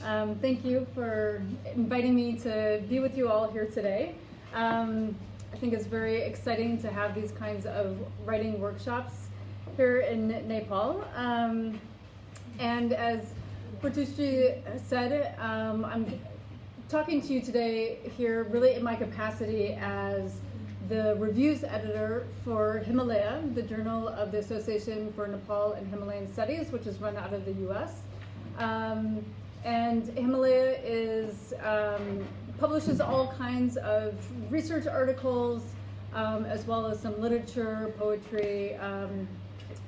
Thank you for inviting me to be with you all here today. I think it's very exciting to have these kinds of writing workshops here in Nepal. And as Pratyushi said, I'm talking to you today here really in my capacity as the reviews editor for Himalaya, the journal of the Association for Nepal and Himalayan Studies, which is run out of the US. And Himalaya publishes all kinds of research articles, as well as some literature, poetry,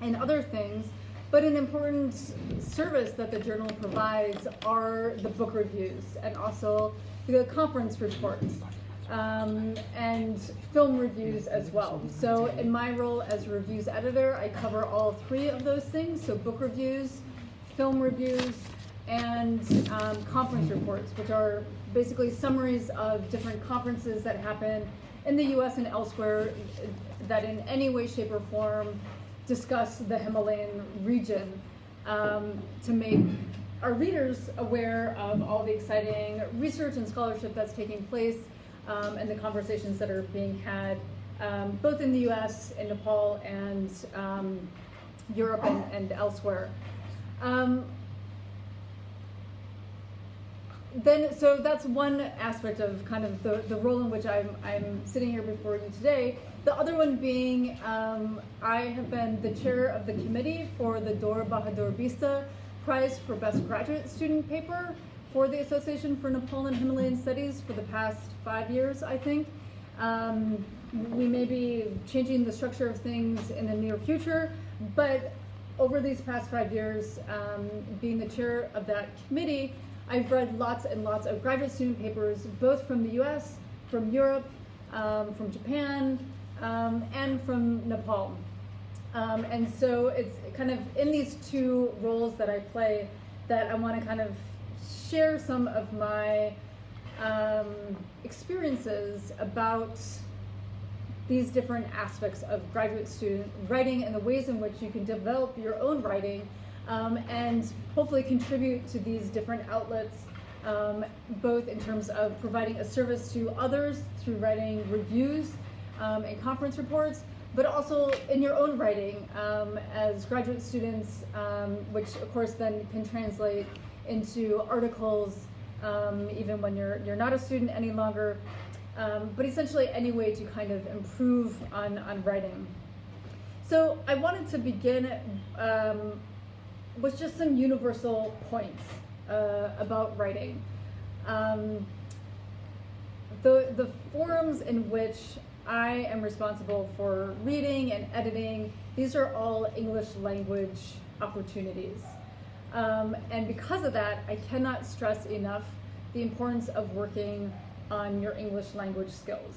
and other things. But an important service that the journal provides are the book reviews and also the conference reports and film reviews as well. So in my role as reviews editor, I cover all three of those things. So book reviews, film reviews, and conference reports, which are basically summaries of different conferences that happen in the US and elsewhere that in any way, shape, or form discuss the Himalayan region to make our readers aware of all the exciting research and scholarship that's taking place and the conversations that are being had both in the US, in Nepal, and Europe and elsewhere. So that's one aspect of kind of the role in which I'm sitting here before you today. The other one being I have been the chair of the committee for the Dor Bahadur Bista Prize for Best Graduate Student Paper for the Association for Nepal and Himalayan Studies for the past 5 years, I think. We may be changing the structure of things in the near future, but over these past 5 years, being the chair of that committee, I've read lots and lots of graduate student papers, both from the US, from Europe, from Japan, and from Nepal. And so it's kind of in these two roles that I play that I want to kind of share some of my experiences about these different aspects of graduate student writing and the ways in which you can develop your own writing and hopefully contribute to these different outlets, both in terms of providing a service to others through writing reviews and conference reports, but also in your own writing as graduate students, which of course then can translate into articles even when you're not a student any longer, but essentially any way to kind of improve on writing. So I wanted to begin with just some universal points about writing. The forums in which I am responsible for reading and editing, these are all English language opportunities. And because of that, I cannot stress enough the importance of working on your English language skills.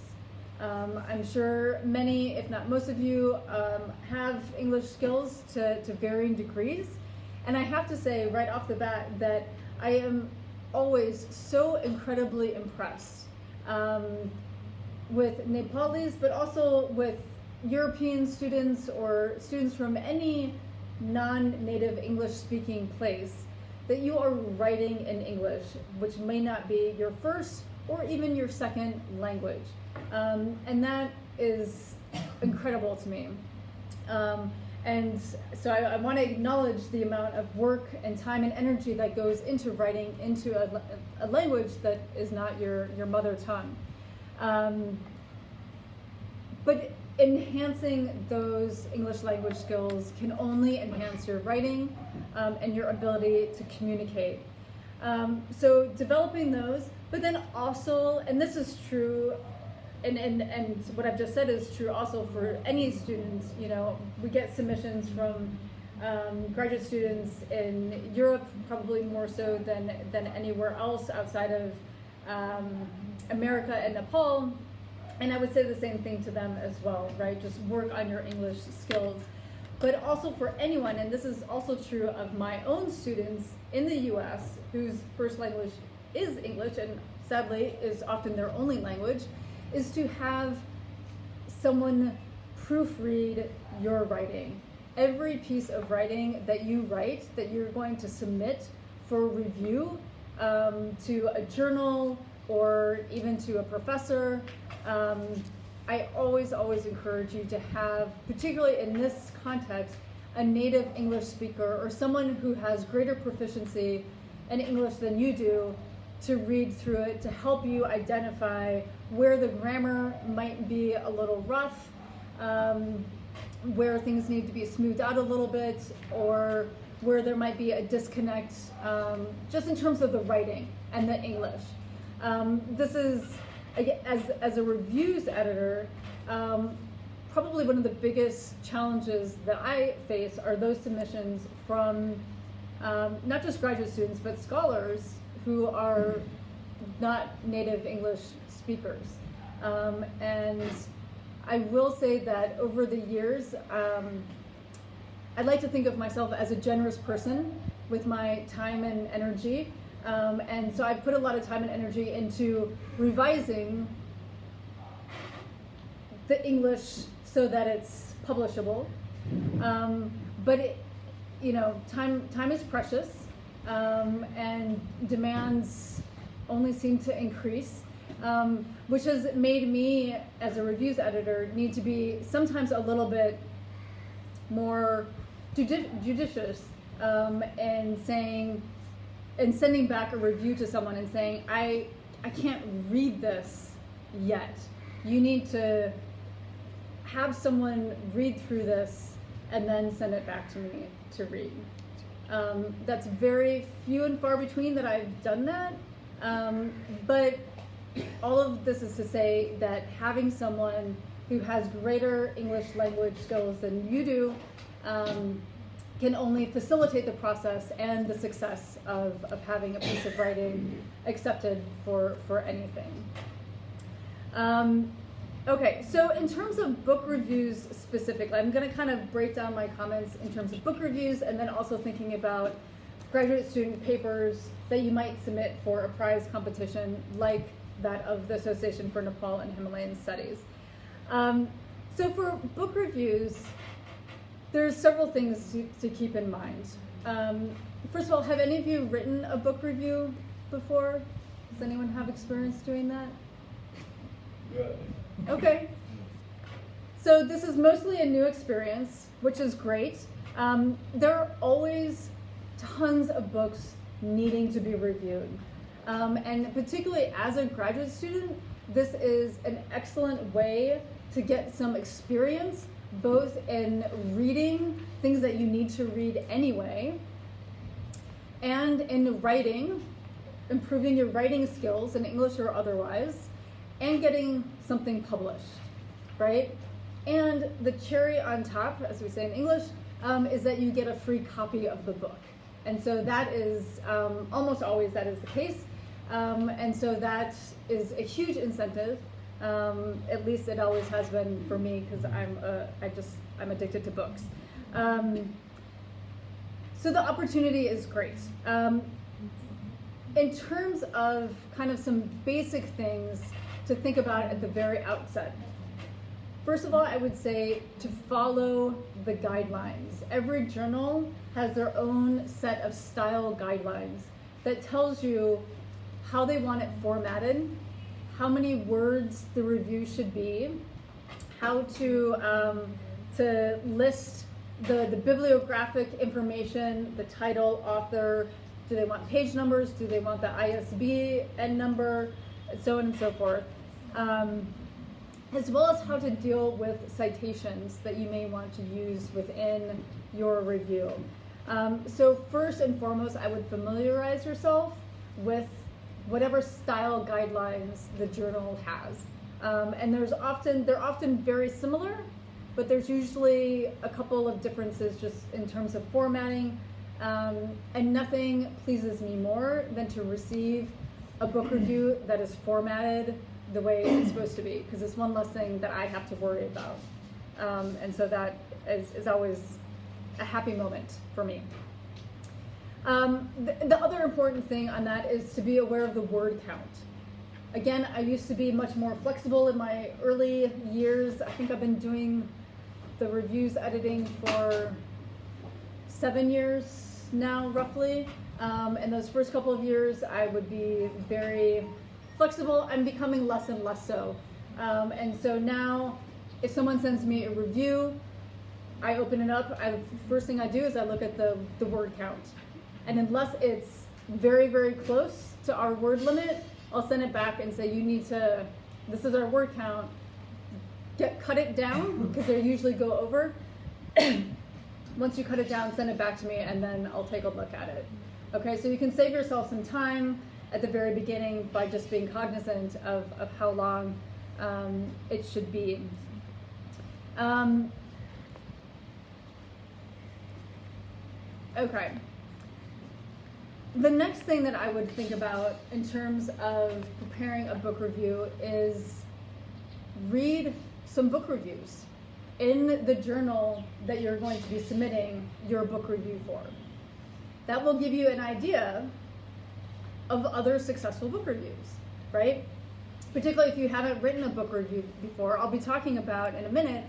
I'm sure many, if not most of you, have English skills to varying degrees. And I have to say right off the bat that I am always so incredibly impressed with Nepalis, but also with European students or students from any non-native English-speaking place, that you are writing in English, which may not be your first or even your second language. And that is incredible to me. And so I want to acknowledge the amount of work and time and energy that goes into writing into a language that is not your mother tongue. But enhancing those English language skills can only enhance your writing and your ability to communicate. So developing those, but then also, and this is true, and what I've just said is true also for any students. You know, we get submissions from graduate students in Europe, probably more so than anywhere else outside of America and Nepal. And I would say the same thing to them as well, right? Just work on your English skills. But also for anyone, and this is also true of my own students in the US, whose first language is English and sadly is often their only language, is to have someone proofread your writing. Every piece of writing that you write, that you're going to submit for review, to a journal, or even to a professor. I always encourage you to have, particularly in this context, a native English speaker or someone who has greater proficiency in English than you do to read through it, to help you identify where the grammar might be a little rough, where things need to be smoothed out a little bit, or where there might be a disconnect just in terms of the writing and the English. This is, as a reviews editor, probably one of the biggest challenges that I face are those submissions from not just graduate students, but scholars who are not native English speakers. And I will say that over the years, I'd like to think of myself as a generous person with my time and energy. And so I put a lot of time and energy into revising the English so that it's publishable. But time is precious, and demands only seem to increase, which has made me, as a reviews editor, need to be sometimes a little bit more judicious in saying, and sending back a review to someone and saying, I can't read this yet. You need to have someone read through this and then send it back to me to read. That's very few and far between that I've done that. But all of this is to say that having someone who has greater English language skills than you do can only facilitate the process and the success of having a piece of writing accepted for anything. Okay, so in terms of book reviews specifically, I'm going to kind of break down my comments in terms of book reviews, and then also thinking about graduate student papers that you might submit for a prize competition like that of the Association for Nepal and Himalayan Studies. So for book reviews, there's several things to keep in mind. First of all, have any of you written a book review before? Does anyone have experience doing that? Good. Okay. So this is mostly a new experience, which is great. There are always tons of books needing to be reviewed. And particularly as a graduate student, this is an excellent way to get some experience, both in reading things that you need to read anyway, and in writing, improving your writing skills in English or otherwise, and getting something published, right? And the cherry on top, as we say in English, is that you get a free copy of the book. And so that is, almost always that is the case. And so that is a huge incentive. At least it always has been for me, because I'm addicted to books. So the opportunity is great. In terms of kind of some basic things to think about at the very outset. First of all, I would say to follow the guidelines. Every journal has their own set of style guidelines that tells you how they want it formatted, how many words the review should be, how to list the bibliographic information, the title, author, do they want page numbers, do they want the ISBN number, and so on and so forth. As well as how to deal with citations that you may want to use within your review. So first and foremost, I would familiarize yourself with whatever style guidelines the journal has. And they're often very similar, but there's usually a couple of differences just in terms of formatting. And nothing pleases me more than to receive a book review that is formatted the way it's supposed to be, because it's one less thing that I have to worry about. And so that is always a happy moment for me. The other important thing on that is to be aware of the word count. Again, I used to be much more flexible in my early years. I think I've been doing the reviews editing for 7 years now, roughly. In those first couple of years, I would be very flexible. I'm becoming less and less so. And so now, if someone sends me a review, I open it up. First thing I do is I look at the word count. And unless it's very, very close to our word limit, I'll send it back and say, this is our word count. Cut it down, because they usually go over. Once you cut it down, send it back to me, and then I'll take a look at it. Okay, so you can save yourself some time at the very beginning by just being cognizant of how long it should be. Okay. The next thing that I would think about in terms of preparing a book review is read some book reviews in the journal that you're going to be submitting your book review for. That will give you an idea of other successful book reviews, right? Particularly if you haven't written a book review before. I'll be talking about in a minute,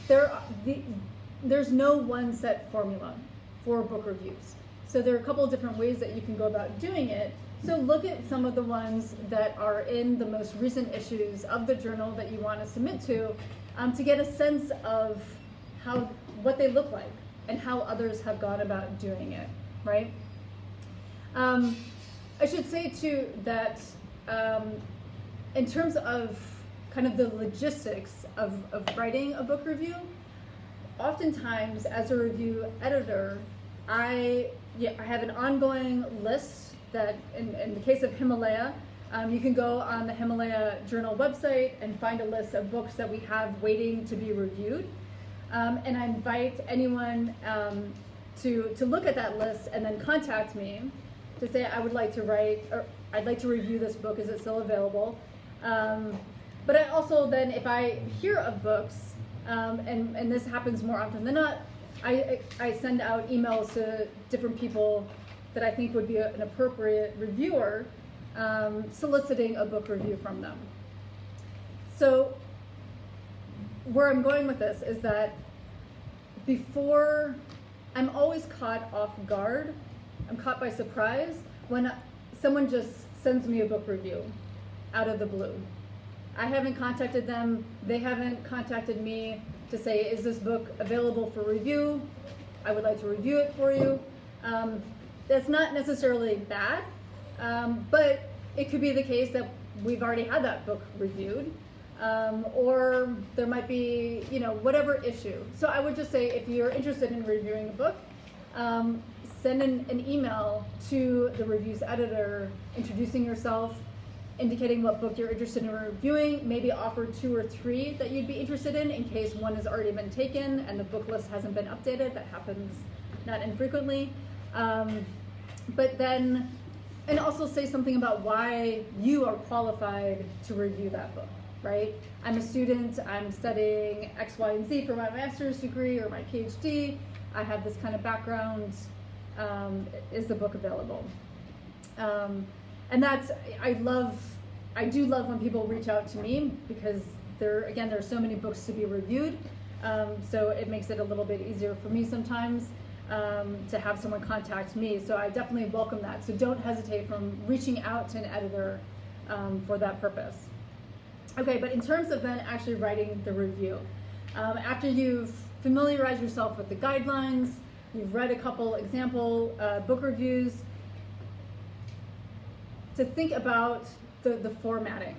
there's no one set formula for book reviews. So there are a couple of different ways that you can go about doing it. So look at some of the ones that are in the most recent issues of the journal that you want to submit to get a sense of what they look like and how others have gone about doing it, right? I should say too that in terms of kind of the logistics of writing a book review, oftentimes as a review editor, I have an ongoing list that, in the case of Himalaya, you can go on the Himalaya Journal website and find a list of books that we have waiting to be reviewed. And I invite anyone to look at that list and then contact me to say, I would like to write, or I'd like to review this book, is it still available? But I also then, if I hear of books, and this happens more often than not, I send out emails to different people that I think would be an appropriate reviewer, soliciting a book review from them. So where I'm going with this is that I'm always caught off guard. I'm caught by surprise when someone just sends me a book review out of the blue. I haven't contacted them. They haven't contacted me to say, is this book available for review? I would like to review it for you. That's not necessarily bad, but it could be the case that we've already had that book reviewed, or there might be, whatever issue. So I would just say, if you're interested in reviewing a book, send an email to the reviews editor, introducing yourself, indicating what book you're interested in reviewing, maybe offer 2 or 3 that you'd be interested in case one has already been taken and the book list hasn't been updated. That happens not infrequently. But then, and also say something about why you are qualified to review that book, right? I'm a student, I'm studying X, Y, and Z for my master's degree or my PhD. I have this kind of background. Is the book available? And I do love when people reach out to me, because there are so many books to be reviewed. So it makes it a little bit easier for me sometimes to have someone contact me. So I definitely welcome that. So don't hesitate from reaching out to an editor for that purpose. Okay, but in terms of then actually writing the review, after you've familiarized yourself with the guidelines, you've read a couple example book reviews, to think about the formatting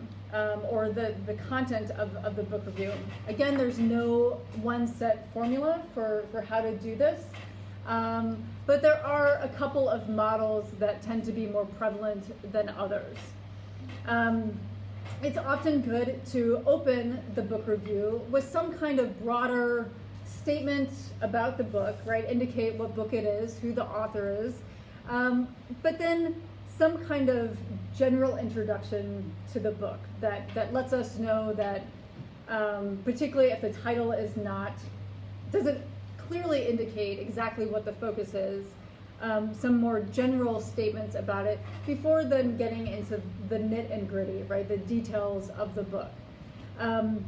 or the content of the book review. Again, there's no one set formula for how to do this, but there are a couple of models that tend to be more prevalent than others. It's often good to open the book review with some kind of broader statement about the book, right? Indicate what book it is, who the author is, but then some kind of general introduction to the book that lets us know that, particularly if the title doesn't clearly indicate exactly what the focus is, some more general statements about it before then getting into the nit and gritty, right, the details of the book. And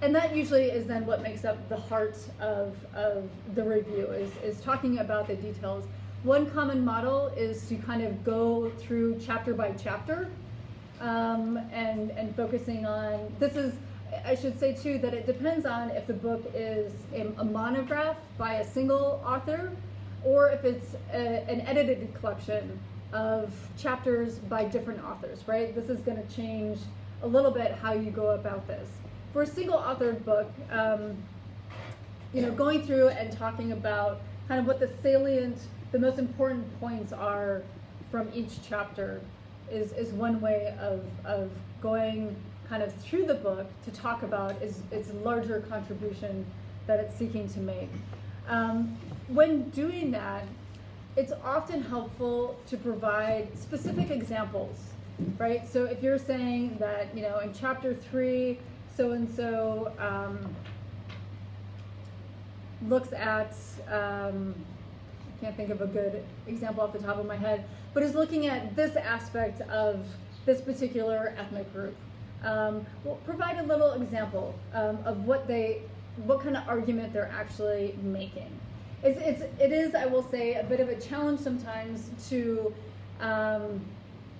that usually is then what makes up the heart of the review, is talking about the details. one common model is to kind of go through chapter by chapter, and focusing on, this is, I should say too, that it depends on if the book is a monograph by a single author, or if it's an edited collection of chapters by different authors, right? This is going to change a little bit how you go about this. For a single authored book, going through and talking about kind of what the salient, the most important points are from each chapter is one way of going kind of through the book to talk about its larger contribution that it's seeking to make. When doing that, it's often helpful to provide specific examples, right? So if you're saying that, in chapter 3, so-and-so looks at, I can't think of a good example off the top of my head, but is looking at this aspect of this particular ethnic group. We'll provide a little example of what kind of argument they're actually making. It is, I will say, a bit of a challenge sometimes to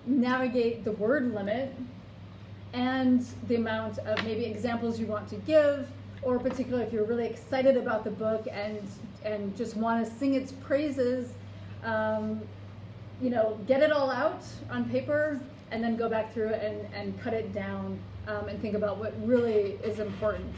navigate the word limit and the amount of maybe examples you want to give, or particularly if you're really excited about the book and just want to sing its praises, get it all out on paper and then go back through and cut it down and think about what really is important.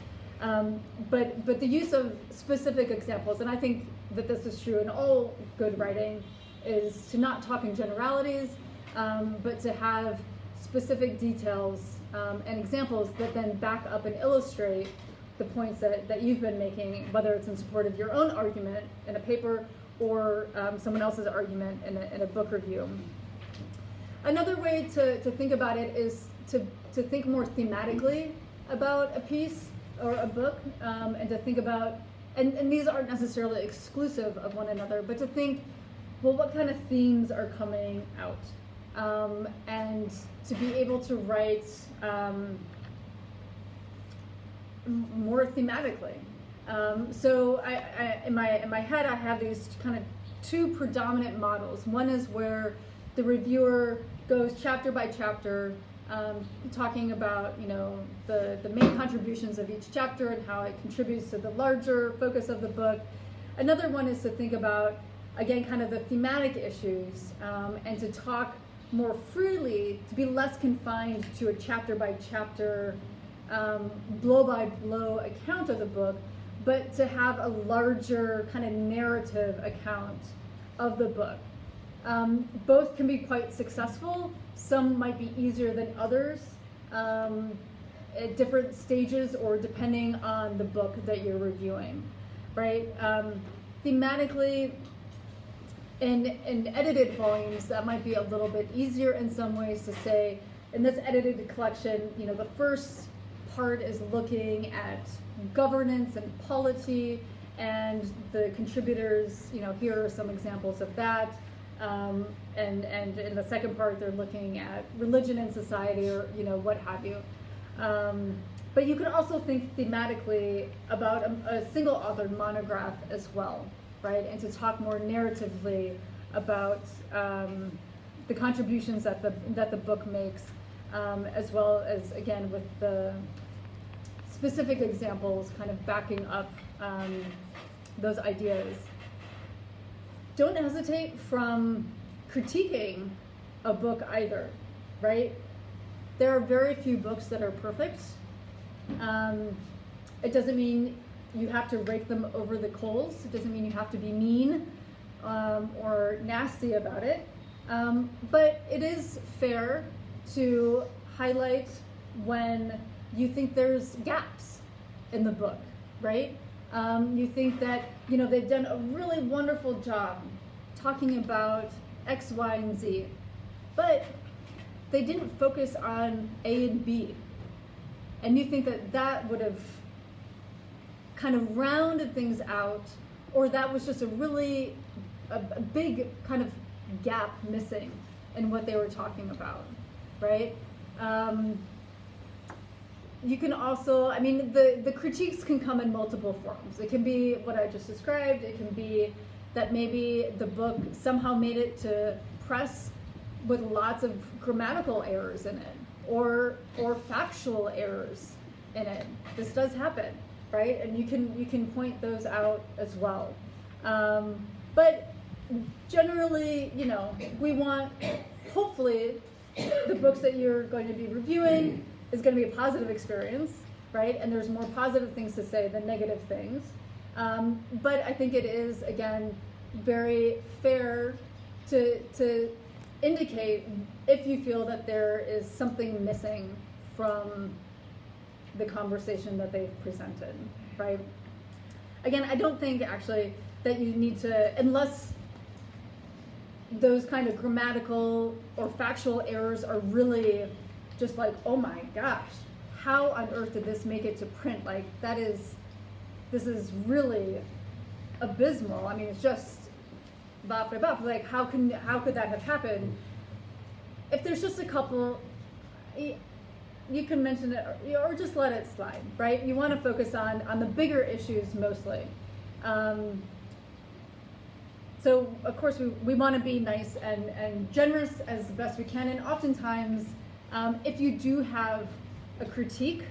But the use of specific examples, and I think that this is true in all good writing, is to not talk in generalities, but to have specific details and examples that then back up and illustrate the points that you've been making, whether it's in support of your own argument in a paper or someone else's argument in a book review. Another way to think about it is to think more thematically about a piece or a book, and to think about, and these aren't necessarily exclusive of one another, but to think, well, what kind of themes are coming out? And to be able to write more thematically. So I in my head, I have these kind of two predominant models. One is where the reviewer goes chapter by chapter, talking about the main contributions of each chapter and how it contributes to the larger focus of the book. Another one is to think about, again, kind of the thematic issues, and to talk more freely, to be less confined to a chapter by chapter, blow by blow account of the book, but to have a larger kind of narrative account of the book. Both can be quite successful. Some might be easier than others at different stages or depending on the book that you're reviewing, right? Thematically, in edited volumes, that might be a little bit easier in some ways to say, in this edited collection, the first part is looking at governance and polity, and the contributors, here are some examples of that. And in the second part, they're looking at religion and society, or what have you. But you can also think thematically about a single author monograph as well, right? And to talk more narratively about the contributions that the book makes, as well as, again, with the specific examples kind of backing up those ideas. Don't hesitate from critiquing a book either, right? There are very few books that are perfect. It doesn't mean you have to rake them over the coals. It doesn't mean you have to be mean or nasty about it. But it is fair to highlight when you think there's gaps in the book, right? You think that, they've done a really wonderful job talking about X, Y, and Z, but they didn't focus on A and B. And you think that would have kind of rounded things out, or that was just a big kind of gap missing in what they were talking about, right? You can also, the critiques can come in multiple forms. It can be what I just described. It can be that maybe the book somehow made it to press with lots of grammatical errors in it, or factual errors in it. This does happen, right? And you can point those out as well. But generally, you know, we want, hopefully, the books that you're going to be reviewing is going to be a positive experience, right? And there's more positive things to say than negative things. But I think it is, again, very fair to indicate if you feel that there is something missing from the conversation that they've presented, right? Again, I don't think actually that you need to, unless those kind of grammatical or factual errors are really just like, oh my gosh, how on earth did this make it to print? Like, this is really abysmal. I mean, it's just bop, like how could that have happened? If there's just a couple, you can mention it or just let it slide, right? You want to focus on the bigger issues mostly. So of course we want to be nice and generous as best we can, and oftentimes if you do have a critique,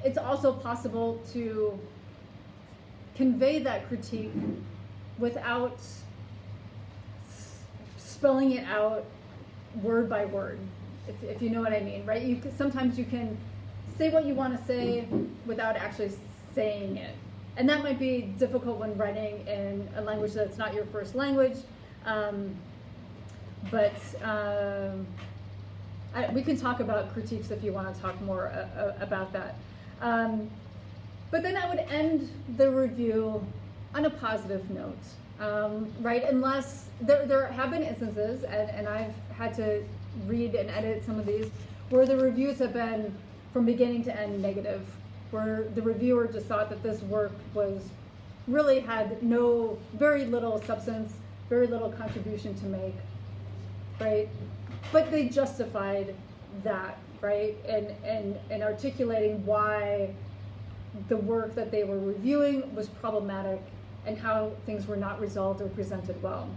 it's also possible to convey that critique without spelling it out word by word, if you know what I mean, right? Sometimes you can say what you want to say without actually saying it. And that might be difficult when writing in a language that's not your first language. We can talk about critiques if you want to talk more about that. But then I would end the review on a positive note, right? Unless there have been instances, and I've had to read and edit some of these, where the reviews have been from beginning to end negative, where the reviewer just thought that this work really had very little substance, very little contribution to make, right? But they justified that, right? And articulating why the work that they were reviewing was problematic and how things were not resolved or presented well.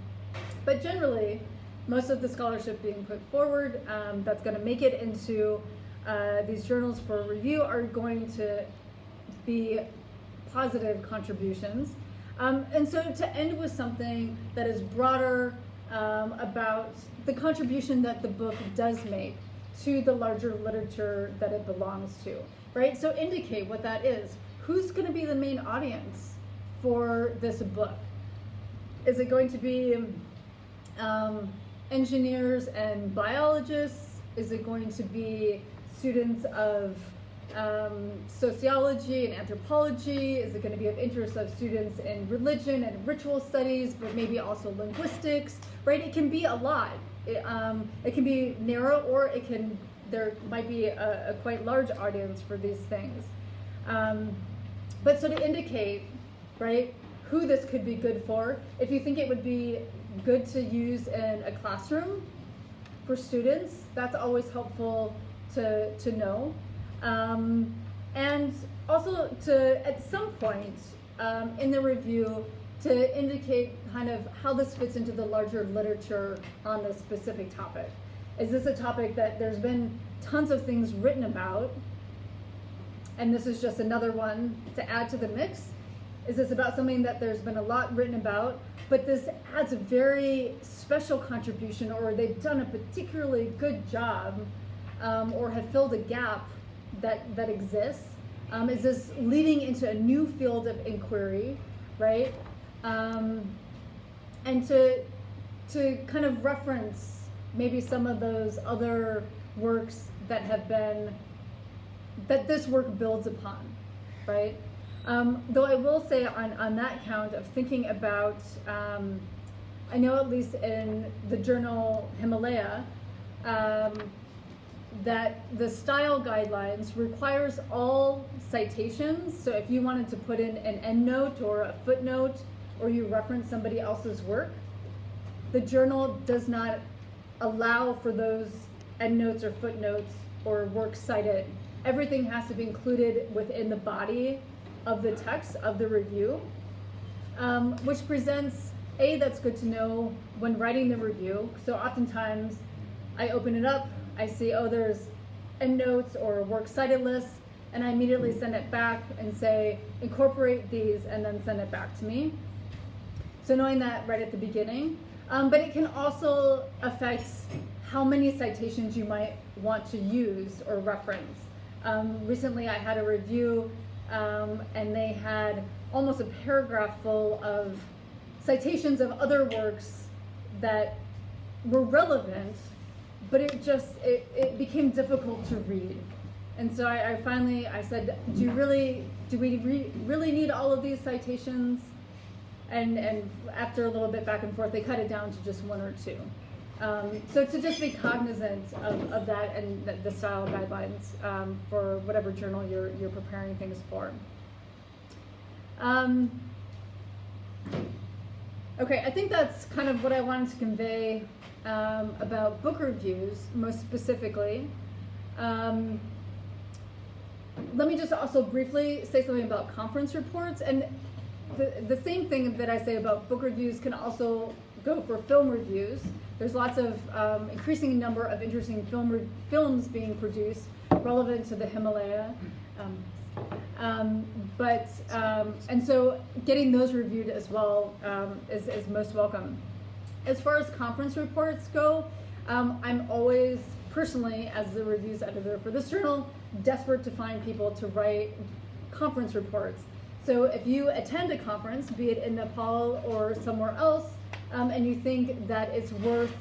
But generally, most of the scholarship being put forward that's going to make it into these journals for review are going to be positive contributions. And so to end with something that is broader about the contribution that the book does make to the larger literature that it belongs to, right? So indicate what that is. Who's going to be the main audience for this book? Is it going to be engineers and biologists? Is it going to be students of sociology and anthropology? Is it going to be of interest of students in religion and ritual studies, but maybe also linguistics, right? It can be a lot. It can be narrow, or there might be a quite large audience for these things. But so to indicate, right, who this could be good for, if you think it would be good to use in a classroom for students, that's always helpful to know. And also to, at some point in the review, to indicate kind of how this fits into the larger literature on this specific topic. Is this a topic that there's been tons of things written about, and this is just another one to add to the mix? Is this about something that there's been a lot written about, but this adds a very special contribution, or they've done a particularly good job, or have filled a gap that exists? Is this leading into a new field of inquiry, right? And to kind of reference maybe some of those other works that this work builds upon, right? Though I will say on that count of thinking about, I know at least in the journal Himalaya, that the style guidelines requires all citations. So if you wanted to put in an endnote or a footnote, or you reference somebody else's work, the journal does not allow for those endnotes or footnotes or works cited. Everything has to be included within the body of the text of the review. which presents, that's good to know when writing the review. So oftentimes I open it up, I see, oh, there's endnotes or works cited list, and I immediately send it back and say, incorporate these, and then send it back to me. So knowing that right at the beginning. But it can also affect how many citations you might want to use or reference. Recently I had a review and they had almost a paragraph full of citations of other works that were relevant, but it became difficult to read. And so I finally said, do we really need all of these citations? And after a little bit back and forth, they cut it down to just one or two. So to just be cognizant of that and the style guidelines for whatever journal you're preparing things for. Okay, I think that's kind of what I wanted to convey about book reviews, most specifically. Let me just also briefly say something about conference reports. And the same thing that I say about book reviews can also go for film reviews. There's lots of increasing number of interesting films being produced relevant to the Himalaya. And so getting those reviewed as well is most welcome. As far as conference reports go, I'm always personally, as the reviews editor for this journal, desperate to find people to write conference reports. So if you attend a conference, be it in Nepal or somewhere else, and you think that it's worth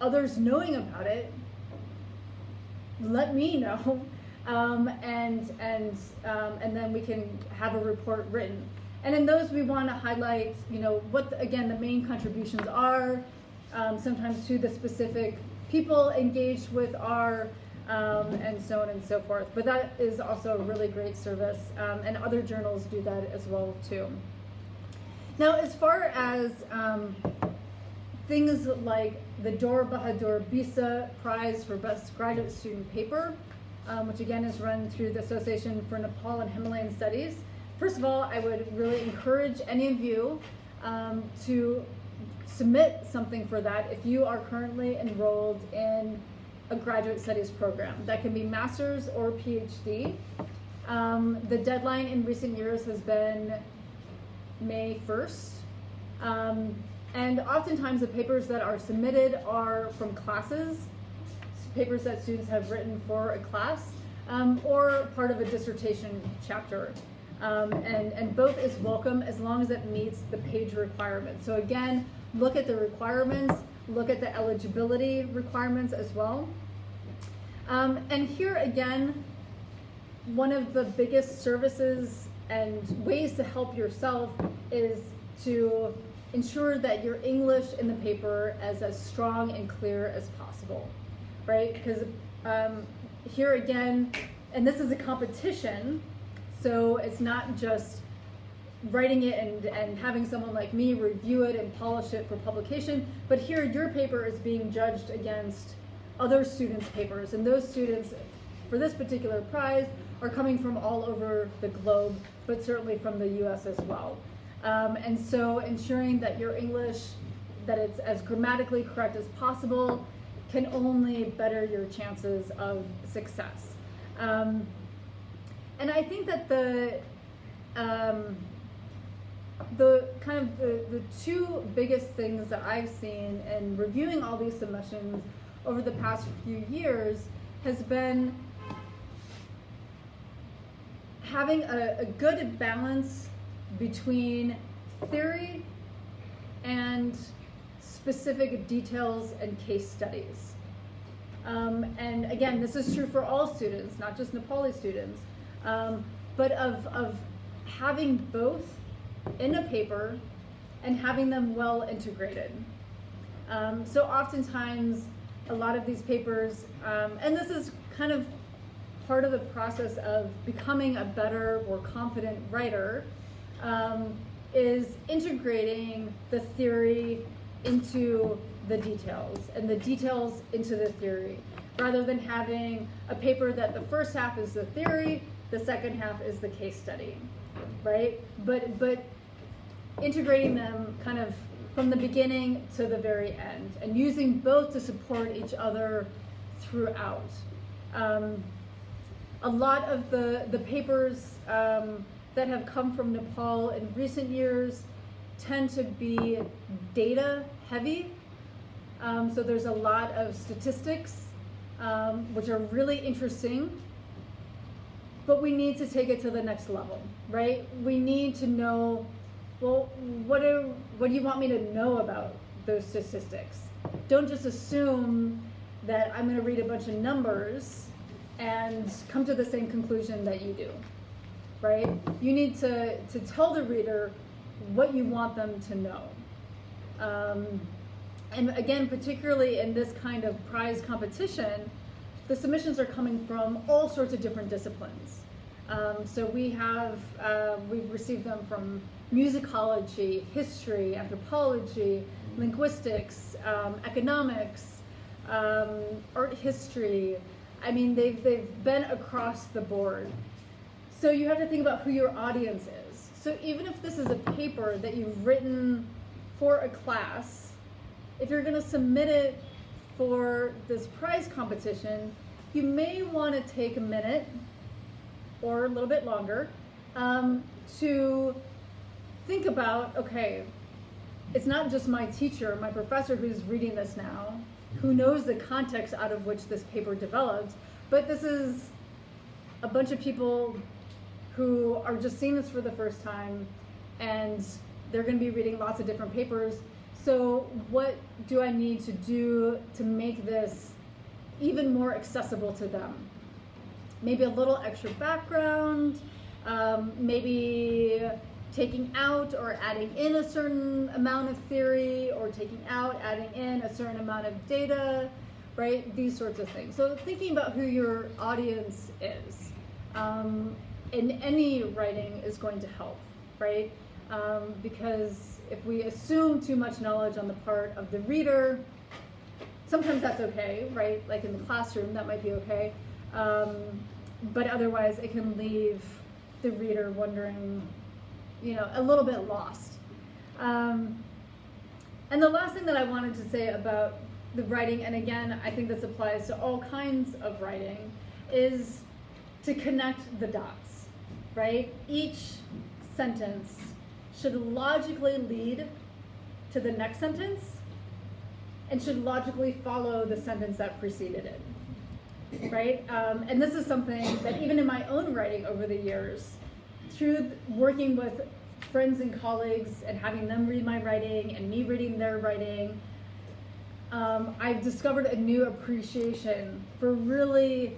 others knowing about it, let me know, and then we can have a report written. And in those, we want to highlight, what again the main contributions are, sometimes who the specific people engaged with are. And so on and so forth. But that is also a really great service, and other journals do that as well too. Now, as far as things like the Dor Bahadur Bisa Prize for Best Graduate Student Paper, which again is run through the Association for Nepal and Himalayan Studies. First of all, I would really encourage any of you to submit something for that if you are currently enrolled in a graduate studies program. That can be master's or PhD. The deadline in recent years has been May 1st. And oftentimes the papers that are submitted are from classes, papers that students have written for a class, or part of a dissertation chapter. And both is welcome as long as it meets the page requirements. So again, look at the requirements, look at the eligibility requirements as well. And here again, one of the biggest services and ways to help yourself is to ensure that your English in the paper is as strong and clear as possible, right? Because here again, and this is a competition, so it's not just writing it and having someone like me review it and polish it for publication, but here your paper is being judged against other students' papers, and those students for this particular prize are coming from all over the globe, but certainly from the US as well. And so ensuring that your English, that it's as grammatically correct as possible, can only better your chances of success. And I think that the two biggest things that I've seen in reviewing all these submissions over the past few years has been having a good balance between theory and specific details and case studies. And again, this is true for all students, not just Nepali students, but of having both in a paper and having them well integrated. So oftentimes, a lot of these papers, and this is kind of part of the process of becoming a better, more confident writer, is integrating the theory into the details and the details into the theory, rather than having a paper that the first half is the theory, the second half is the case study. right? But integrating them kind of from the beginning to the very end, and using both to support each other throughout. A lot of the papers that have come from Nepal in recent years tend to be data heavy. So there's a lot of statistics, which are really interesting, but we need to take it to the next level, right? We need to know, well, what do you want me to know about those statistics? Don't just assume that I'm gonna read a bunch of numbers and come to the same conclusion that you do, right? You need to tell the reader what you want them to know. And again, particularly in this kind of prize competition, the submissions are coming from all sorts of different disciplines. So we've received them from musicology, history, anthropology, linguistics, economics, art history. I mean, they've been across the board. So you have to think about who your audience is. So even if this is a paper that you've written for a class, if you're gonna submit it for this prize competition, you may wanna take a minute or a little bit longer to think about, okay, it's not just my teacher, my professor who's reading this now, who knows the context out of which this paper developed, but this is a bunch of people who are just seeing this for the first time, and they're going to be reading lots of different papers. So what do I need to do to make this even more accessible to them? Maybe a little extra background, maybe taking out or adding in a certain amount of theory, or taking out, adding in a certain amount of data, right? These sorts of things. So thinking about who your audience is in any writing is going to help, right? Because if we assume too much knowledge on the part of the reader, sometimes that's okay, right? Like in the classroom, that might be okay. But otherwise, it can leave the reader wondering, a little bit lost. And the last thing that I wanted to say about the writing, and again, I think this applies to all kinds of writing, is to connect the dots, right? Each sentence should logically lead to the next sentence and should logically follow the sentence that preceded it, right? And this is something that even in my own writing over the years, through working with friends and colleagues and having them read my writing and me reading their writing, I've discovered a new appreciation for really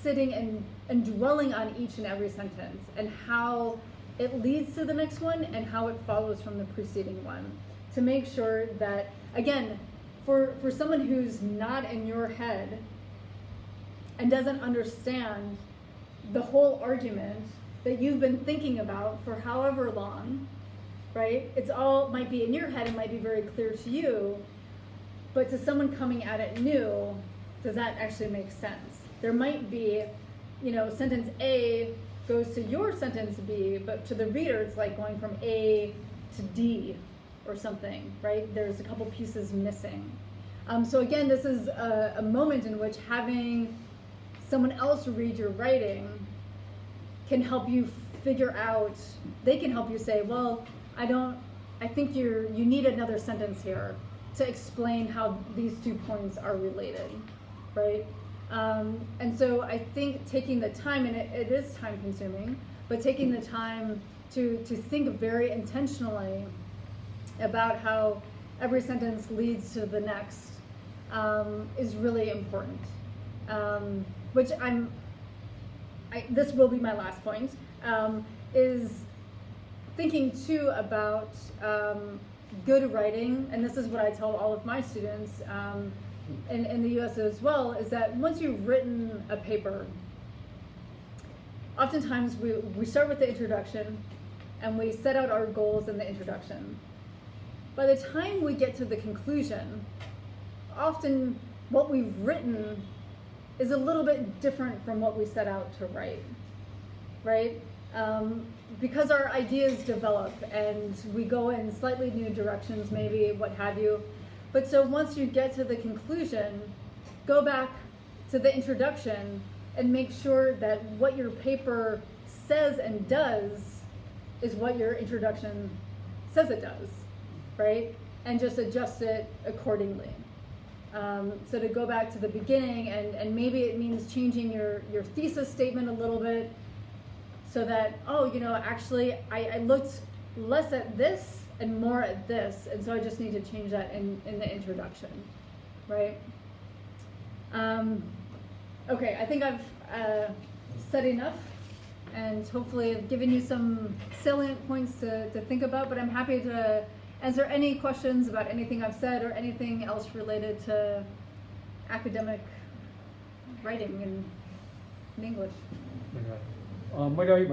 sitting and dwelling on each and every sentence and how it leads to the next one and how it follows from the preceding one, to make sure that, again, for someone who's not in your head and doesn't understand the whole argument that you've been thinking about for however long, right? It's all might be in your head and might be very clear to you, but to someone coming at it new, does that actually make sense? There might be, sentence A goes to your sentence B, but to the reader, it's like going from A to D or something, right? There's a couple pieces missing. So again, this is a moment in which having someone else read your writing can help you figure out, they can help you say, well, I think you need another sentence here to explain how these 2 points are related, right? And so I think taking the time, and it is time consuming, but taking the time to think very intentionally about how every sentence leads to the next is really important. Which this will be my last point, is thinking too about good writing, and this is what I tell all of my students in the US as well, is that once you've written a paper, oftentimes we start with the introduction and we set out our goals in the introduction. By the time we get to the conclusion, often what we've written is a little bit different from what we set out to write, right? because our ideas develop and we go in slightly new directions, maybe, what have you. But so once you get to the conclusion, go back to the introduction and make sure that what your paper says and does is what your introduction says it does, right? And just adjust it accordingly. So to go back to the beginning, and maybe it means changing your thesis statement a little bit so that, oh, you know, actually I looked less at this and more at this, and so I just need to change that in the introduction, right? Okay, I think I've said enough, and hopefully I've given you some salient points to think about, but I'm happy to answer any questions about anything I've said or anything else related to academic writing in English. Mới đây